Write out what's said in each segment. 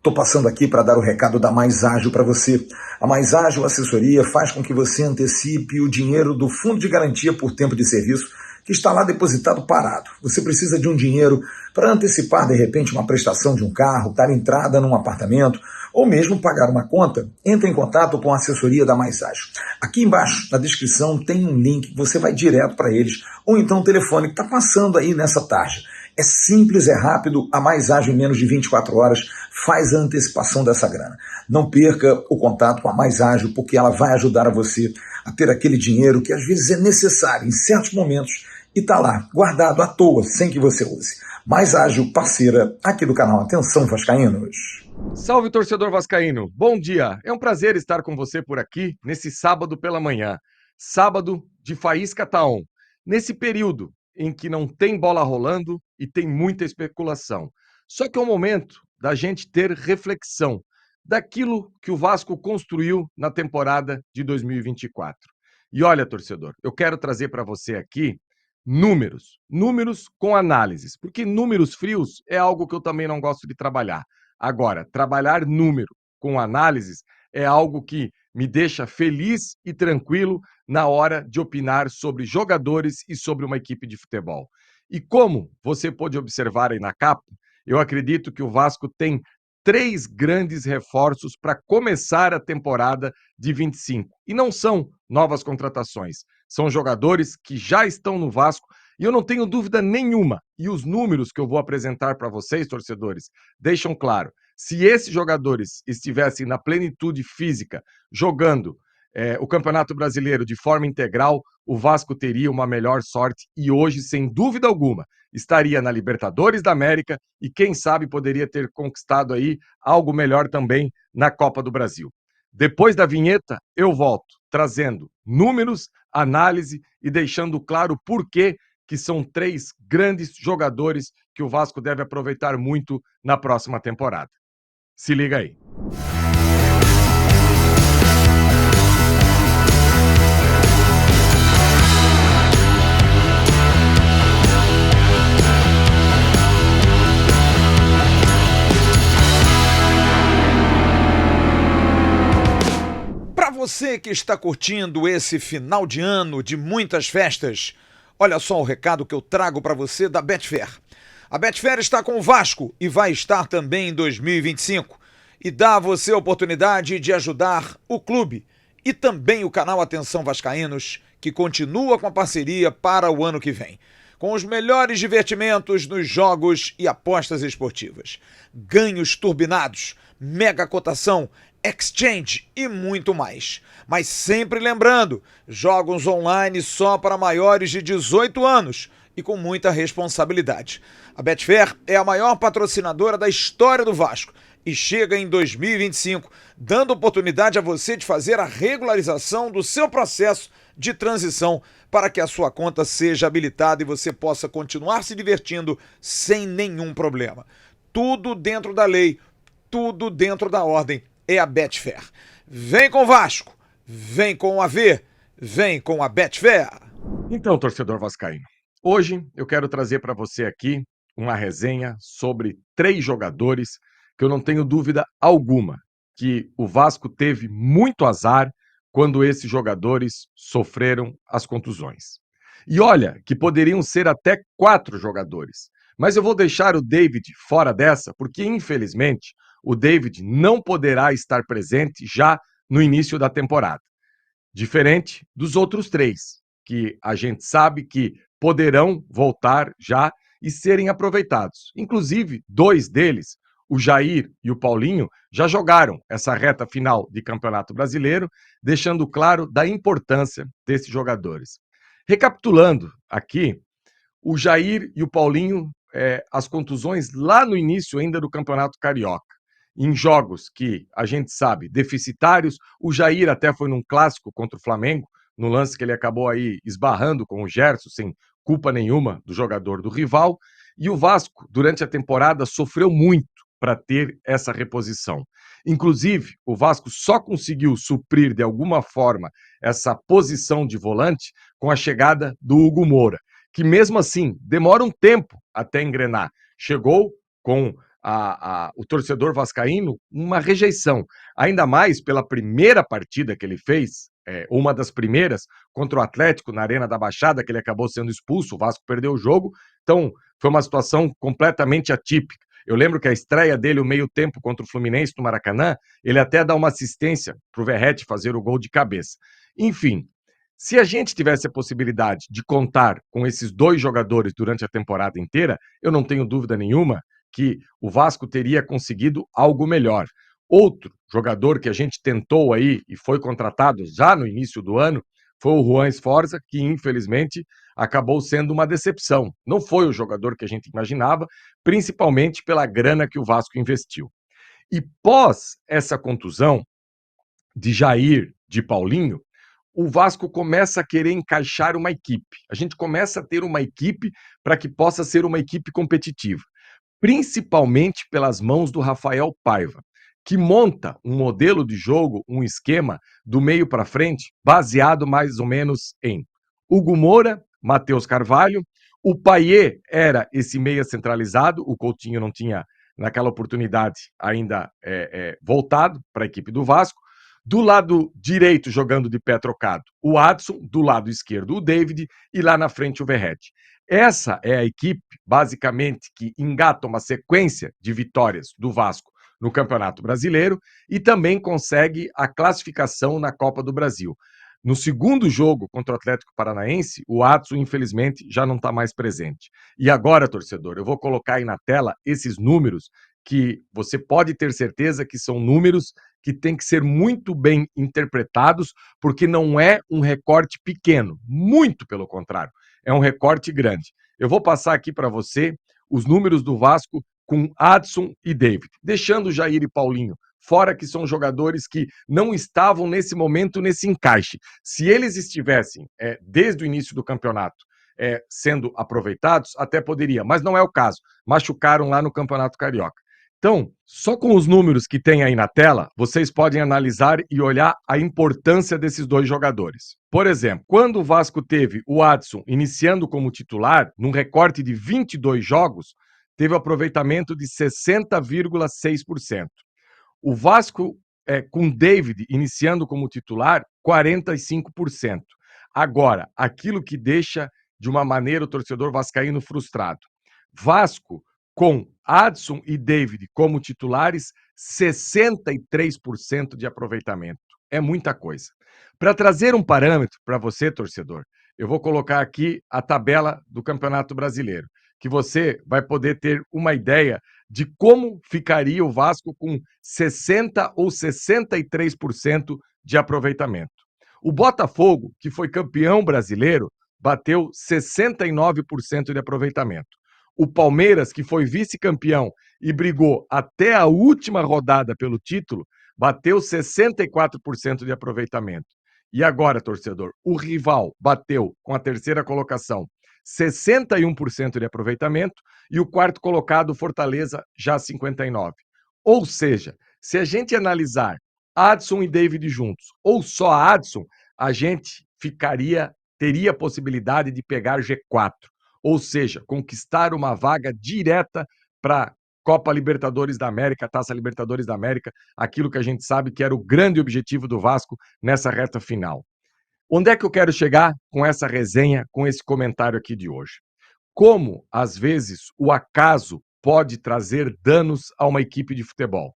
Estou passando aqui para dar o recado da Mais Ágil para você. A Mais Ágil Assessoria faz com que você antecipe o dinheiro do Fundo de Garantia por Tempo de Serviço que está lá depositado parado. Você precisa de um dinheiro para antecipar, de repente, uma prestação de um carro, dar entrada num apartamento ou mesmo pagar uma conta. Entre em contato com a assessoria da Mais Ágil. Aqui embaixo, na descrição, tem um link que você vai direto para eles ou então o telefone que está passando aí nessa tarde. É simples, é rápido, a Mais Ágil em menos de 24 horas faz a antecipação dessa grana. Não perca o contato com a Mais Ágil, porque ela vai ajudar a você a ter aquele dinheiro que às vezes é necessário em certos momentos e está lá, guardado à toa, sem que você use. Mais Ágil, parceira aqui do canal Atenção Vascaínos. Salve, torcedor vascaíno! Bom dia! É um prazer estar com você por aqui nesse sábado pela manhã. Sábado de faísca taon. Nesse período em que não tem bola rolando e tem muita especulação. Só que é o momento da gente ter reflexão daquilo que o Vasco construiu na temporada de 2024. E olha, torcedor, eu quero trazer para você aqui números com análises, porque números frios é algo que eu também não gosto de trabalhar. Agora, trabalhar número com análises é algo que me deixa feliz e tranquilo na hora de opinar sobre jogadores e sobre uma equipe de futebol. E como você pode observar aí na capa, eu acredito que o Vasco tem 3 grandes reforços para começar a temporada de 25. E não são novas contratações, são jogadores que já estão no Vasco e eu não tenho dúvida nenhuma. E os números que eu vou apresentar para vocês, torcedores, deixam claro. Se esses jogadores estivessem na plenitude física, jogando o Campeonato Brasileiro de forma integral, o Vasco teria uma melhor sorte e hoje, sem dúvida alguma, estaria na Libertadores da América e, quem sabe, poderia ter conquistado aí algo melhor também na Copa do Brasil. Depois da vinheta, eu volto trazendo números, análise e deixando claro por que são 3 grandes jogadores que o Vasco deve aproveitar muito na próxima temporada. Se liga aí. Para você que está curtindo esse final de ano de muitas festas, olha só o recado que eu trago para você da Betfair. A Betfair está com o Vasco e vai estar também em 2025 e dá a você a oportunidade de ajudar o clube e também o canal Atenção Vascaínos, que continua com a parceria para o ano que vem, com os melhores divertimentos nos jogos e apostas esportivas, ganhos turbinados, mega cotação, exchange e muito mais. Mas sempre lembrando, jogos online só para maiores de 18 anos e com muita responsabilidade. A Betfair é a maior patrocinadora da história do Vasco e chega em 2025, dando oportunidade a você de fazer a regularização do seu processo de transição para que a sua conta seja habilitada e você possa continuar se divertindo sem nenhum problema. Tudo dentro da lei, tudo dentro da ordem. É a Betfair. Vem com o Vasco, vem com o AV, vem com a Betfair. Então, torcedor vascaíno, hoje eu quero trazer para você aqui uma resenha sobre 3 jogadores que eu não tenho dúvida alguma que o Vasco teve muito azar quando esses jogadores sofreram as contusões. E olha, que poderiam ser até 4 jogadores. Mas eu vou deixar o David fora dessa, porque infelizmente o David não poderá estar presente já no início da temporada. Diferente dos outros 3, que a gente sabe que poderão voltar já e serem aproveitados. Inclusive, 2 deles, o Jair e o Paulinho, já jogaram essa reta final de Campeonato Brasileiro, deixando claro da importância desses jogadores. Recapitulando aqui, o Jair e o Paulinho, as contusões lá no início ainda do Campeonato Carioca. Em jogos que a gente sabe, deficitários, o Jair até foi num clássico contra o Flamengo, no lance que ele acabou aí esbarrando com o Gerson, sem culpa nenhuma do jogador do rival, e o Vasco, durante a temporada, sofreu muito para ter essa reposição. Inclusive, o Vasco só conseguiu suprir de alguma forma essa posição de volante com a chegada do Hugo Moura, que mesmo assim demora um tempo até engrenar. Chegou com o torcedor vascaíno uma rejeição, ainda mais pela primeira partida que ele fez, uma das primeiras, contra o Atlético na Arena da Baixada, que ele acabou sendo expulso, o Vasco perdeu o jogo, então foi uma situação completamente atípica. Eu lembro que a estreia dele, o meio-tempo contra o Fluminense no Maracanã, ele até dá uma assistência para o Verratti fazer o gol de cabeça. Enfim, se a gente tivesse a possibilidade de contar com esses dois jogadores durante a temporada inteira, eu não tenho dúvida nenhuma que o Vasco teria conseguido algo melhor. Outro jogador que a gente tentou aí e foi contratado já no início do ano foi o Juan Sforza, que infelizmente acabou sendo uma decepção. Não foi o jogador que a gente imaginava, principalmente pela grana que o Vasco investiu. E pós essa contusão de Jair, de Paulinho, o Vasco começa a querer encaixar uma equipe. A gente começa a ter uma equipe para que possa ser uma equipe competitiva, principalmente pelas mãos do Rafael Paiva, que monta um modelo de jogo, um esquema do meio para frente, baseado mais ou menos em Hugo Moura, Matheus Carvalho, o Payet era esse meia centralizado, o Coutinho não tinha, naquela oportunidade, ainda voltado para a equipe do Vasco. Do lado direito, jogando de pé trocado, o Adson, do lado esquerdo, o David, e lá na frente o Verratti. Essa é a equipe, basicamente, que engata uma sequência de vitórias do Vasco no Campeonato Brasileiro e também consegue a classificação na Copa do Brasil. No segundo jogo contra o Atlético Paranaense, o Adson, infelizmente, já não está mais presente. E agora, torcedor, eu vou colocar aí na tela esses números que você pode ter certeza que são números que têm que ser muito bem interpretados, porque não é um recorte pequeno, muito pelo contrário, é um recorte grande. Eu vou passar aqui para você os números do Vasco com Adson e David, deixando Jair e Paulinho fora, que são jogadores que não estavam nesse momento, nesse encaixe. Se eles estivessem desde o início do campeonato sendo aproveitados, até poderia, mas não é o caso. Machucaram lá no Campeonato Carioca. Então, só com os números que tem aí na tela, vocês podem analisar e olhar a importância desses dois jogadores. Por exemplo, quando o Vasco teve o Adson iniciando como titular, num recorte de 22 jogos, teve um aproveitamento de 60,6%. O Vasco, com David iniciando como titular, 45%. Agora, aquilo que deixa de uma maneira o torcedor vascaíno frustrado. Vasco, com Adson e David como titulares, 63% de aproveitamento. É muita coisa. Para trazer um parâmetro para você, torcedor, eu vou colocar aqui a tabela do Campeonato Brasileiro, que você vai poder ter uma ideia de como ficaria o Vasco com 60% ou 63% de aproveitamento. O Botafogo, que foi campeão brasileiro, bateu 69% de aproveitamento. O Palmeiras, que foi vice-campeão e brigou até a última rodada pelo título, bateu 64% de aproveitamento. E agora, torcedor, o rival bateu com a terceira colocação 61% de aproveitamento e o quarto colocado, Fortaleza, já 59%. Ou seja, se a gente analisar Adson e David juntos, ou só Adson, a gente teria a possibilidade de pegar G4, ou seja, conquistar uma vaga direta para Copa Libertadores da América, Taça Libertadores da América, aquilo que a gente sabe que era o grande objetivo do Vasco nessa reta final. Onde é que eu quero chegar com essa resenha, com esse comentário aqui de hoje? Como, às vezes, o acaso pode trazer danos a uma equipe de futebol.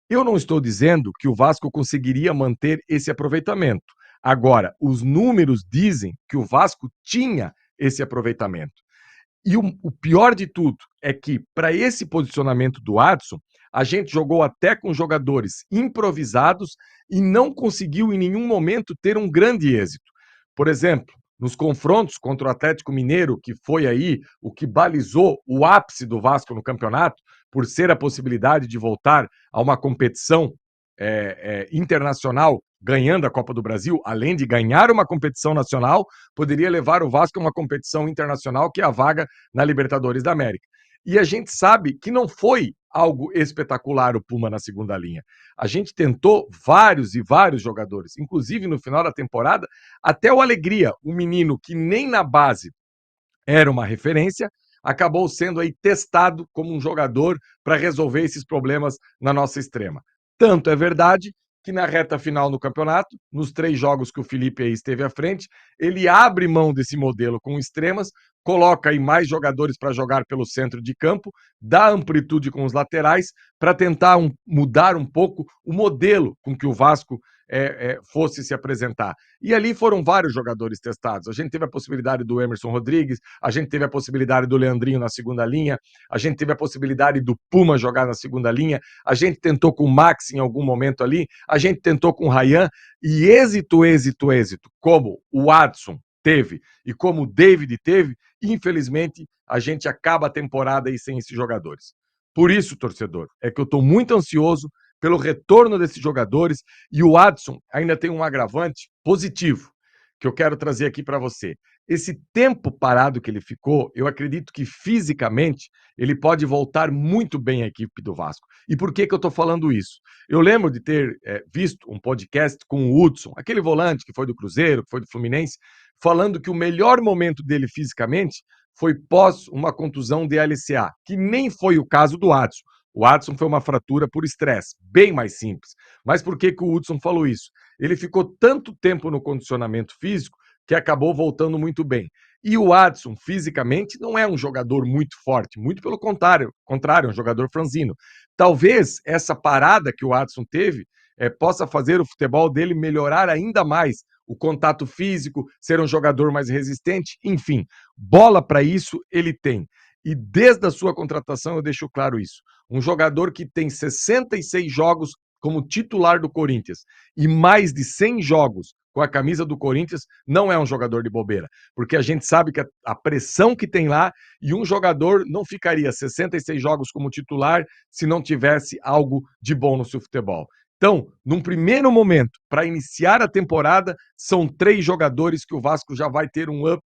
Eu não estou dizendo que o Vasco conseguiria manter esse aproveitamento. Agora, os números dizem que o Vasco tinha esse aproveitamento. E o pior de tudo é que, para esse posicionamento do Adson, a gente jogou até com jogadores improvisados e não conseguiu em nenhum momento ter um grande êxito. Por exemplo, nos confrontos contra o Atlético Mineiro, que foi aí o que balizou o ápice do Vasco no campeonato, por ser a possibilidade de voltar a uma competição internacional, ganhando a Copa do Brasil, além de ganhar uma competição nacional, poderia levar o Vasco a uma competição internacional, que é a vaga na Libertadores da América. E a gente sabe que não foi algo espetacular o Puma na segunda linha. A gente tentou vários e vários jogadores, inclusive no final da temporada, até o Alegria, um menino que nem na base era uma referência, acabou sendo aí testado como um jogador para resolver esses problemas na nossa extrema. Tanto é verdade que na reta final no campeonato, nos 3 jogos que o Felipe aí esteve à frente, ele abre mão desse modelo com extremas, coloca aí mais jogadores para jogar pelo centro de campo, dá amplitude com os laterais para tentar mudar um pouco o modelo com que o Vasco fosse se apresentar. E ali foram vários jogadores testados. A gente teve a possibilidade do Emerson Rodrigues, a gente teve a possibilidade do Leandrinho na segunda linha, a gente teve a possibilidade do Puma jogar na segunda linha, a gente tentou com o Max em algum momento ali, a gente tentou com o Ryan, e êxito, como o Adson teve e como o David teve, infelizmente, a gente acaba a temporada aí sem esses jogadores. Por isso, torcedor, é que eu estou muito ansioso pelo retorno desses jogadores, e o Adson ainda tem um agravante positivo que eu quero trazer aqui para você. Esse tempo parado que ele ficou, eu acredito que fisicamente ele pode voltar muito bem à equipe do Vasco. E por que eu estou falando isso? Eu lembro de ter visto um podcast com o Hudson, aquele volante que foi do Cruzeiro, que foi do Fluminense, falando que o melhor momento dele fisicamente foi pós uma contusão de LCA, que nem foi o caso do Adson. O Adson foi uma fratura por estresse, bem mais simples. Mas por que o Hudson falou isso? Ele ficou tanto tempo no condicionamento físico que acabou voltando muito bem. E o Adson, fisicamente, não é um jogador muito forte, muito pelo contrário, é um jogador franzino. Talvez essa parada que o Adson teve possa fazer o futebol dele melhorar ainda mais, o contato físico, ser um jogador mais resistente, enfim, bola para isso ele tem. E desde a sua contratação eu deixo claro isso. Um jogador que tem 66 jogos como titular do Corinthians e mais de 100 jogos com a camisa do Corinthians não é um jogador de bobeira, porque a gente sabe que a pressão que tem lá, e um jogador não ficaria 66 jogos como titular se não tivesse algo de bom no seu futebol. Então, num primeiro momento, para iniciar a temporada, são 3 jogadores que o Vasco já vai ter um up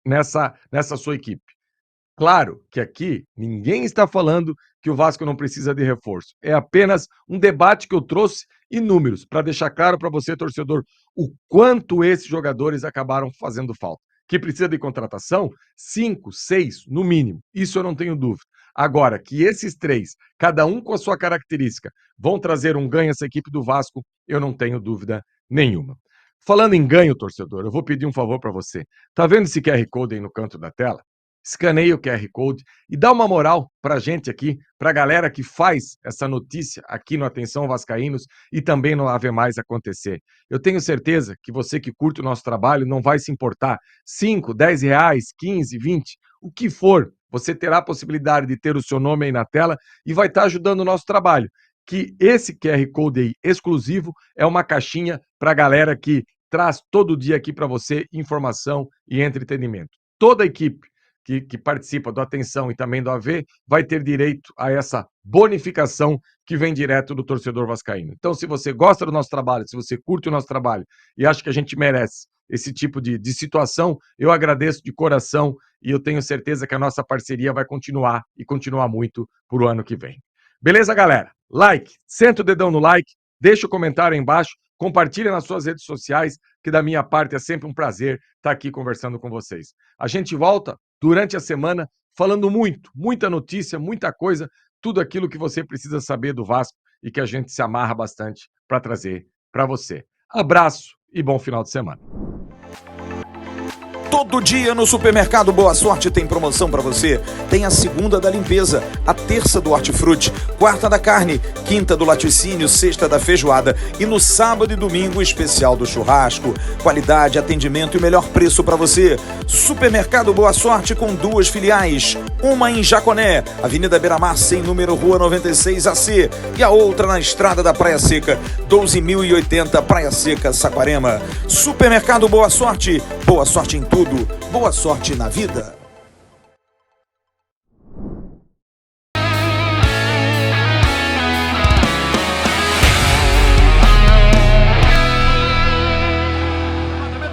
nessa sua equipe. Claro que aqui ninguém está falando que o Vasco não precisa de reforço. É apenas um debate que eu trouxe e números, para deixar claro para você, torcedor, o quanto esses jogadores acabaram fazendo falta. Que precisa de contratação? 5, 6, no mínimo. Isso eu não tenho dúvida. Agora, que esses 3, cada um com a sua característica, vão trazer um ganho a essa equipe do Vasco, eu não tenho dúvida nenhuma. Falando em ganho, torcedor, eu vou pedir um favor para você. Tá vendo esse QR Code aí no canto da tela? Escaneia o QR Code e dá uma moral pra gente aqui, pra galera que faz essa notícia aqui no Atenção Vascaínos e também no Ave Mais acontecer. Eu tenho certeza que você que curte o nosso trabalho não vai se importar. 5, 10 reais, 15, 20, o que for, você terá a possibilidade de ter o seu nome aí na tela e vai estar ajudando o nosso trabalho. Que esse QR Code aí exclusivo é uma caixinha pra galera que traz todo dia aqui para você informação e entretenimento. Toda a equipe que participa do Atenção e também do AV vai ter direito a essa bonificação que vem direto do torcedor vascaíno. Então, se você gosta do nosso trabalho, se você curte o nosso trabalho e acha que a gente merece esse tipo de situação, eu agradeço de coração e eu tenho certeza que a nossa parceria vai continuar e continuar muito por o ano que vem. Beleza, galera? Like, senta o dedão no like, deixa o comentário aí embaixo, compartilha nas suas redes sociais, que da minha parte é sempre um prazer estar aqui conversando com vocês. A gente volta durante a semana falando muita notícia, muita coisa, tudo aquilo que você precisa saber do Vasco e que a gente se amarra bastante para trazer para você. Abraço e bom final de semana. Todo dia no Supermercado Boa Sorte tem promoção para você. Tem a segunda da limpeza, a terça do hortifruti, quarta da carne, quinta do laticínio, sexta da feijoada e no sábado e domingo o especial do churrasco. Qualidade, atendimento e melhor preço para você. Supermercado Boa Sorte com 2 filiais. Uma em Jaconé, Avenida Beira-Mar, sem número, Rua 96AC. E a outra na Estrada da Praia Seca, 12.080, Praia Seca, Saquarema. Supermercado Boa Sorte em tudo. Boa sorte na vida.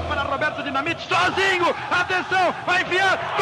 Para Roberto Dinamite sozinho. Atenção, vai enfiar.